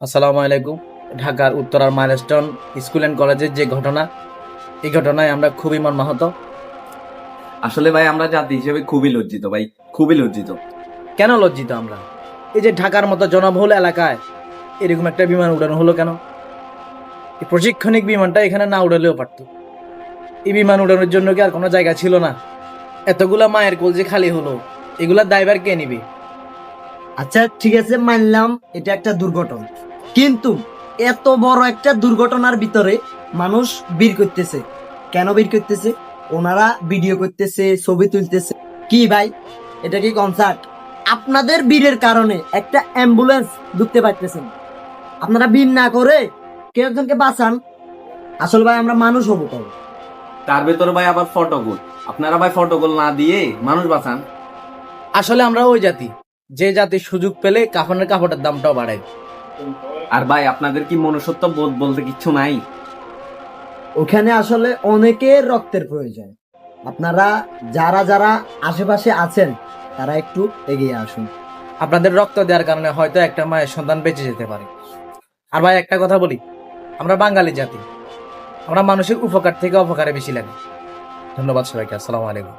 আসসালামু আলাইকুম। ঢাকার উত্তরার মাইলস্টোন স্কুল অ্যান্ড কলেজের যে ঘটনা, এই ঘটনায় আমরা খুবই মর্মাহত। আসলে ভাই আমরা জাতি হিসেবে খুবই লজ্জিত ভাই, খুবই লজ্জিত। কেন লজ্জিত আমরা? এই যে ঢাকার মতো জনবহুল এলাকায় এরকম একটা বিমান উড়ানো হলো কেন? এই প্রশিক্ষণিক বিমানটা এখানে না উড়ালেও পারতো। এই বিমান উড়ানোর জন্য কি আর কোনো জায়গা ছিল না? এতগুলা মায়ের কোল যে খালি হলো, এগুলার দায়ভার কে নিবে? আচ্ছা ঠিক আছে, মানলাম এটা একটা দুর্ঘটনা, কিন্তু এত বড় একটা দুর্ঘটনার ভিতরে মানুষ ভিড় করতেছে কেন? ভিড় করতেছে, ওনারা ভিডিও করতেছে, ছবি তুলতেছে। কি ভাই, এটা কি কনসার্ট? আপনাদের ভিড়ের কারণে একটা অ্যাম্বুলেন্স ঢুকতে পারতেছেন, আপনারা ভিড় না করে কেউ একজনকে বাঁচান। আসলে ভাই আমরা মানুষ হবো কবে? তার ভেতরে ভাই আবার ফটোকল। আপনারা ভাই ফটোকল না দিয়ে মানুষ বাঁচান। আসলে আমরা ওই জাতি, যে জাতির সুযোগ পেলে কাফনের কাপড়ের দামটাও বাড়ায়। আর ভাই আপনাদের কি মনুষ্যত্ব বোধ বলতে কিচ্ছু নাই? ওখানে আসলে অনেকের রক্তের প্রয়োজন। আপনারা যারা যারা আশেপাশে আছেন তারা একটু এগিয়ে আসুন। আপনাদের রক্ত দেওয়ার কারণে হয়তো একটা মায়ের সন্তান বেঁচে যেতে পারে। আর ভাই একটা কথা বলি, আমরা বাঙালি জাতি, আমরা মানুষের উপকার থেকে অপকারে বেশি লাগে। ধন্যবাদ সবাইকে। আসসালামু আলাইকুম।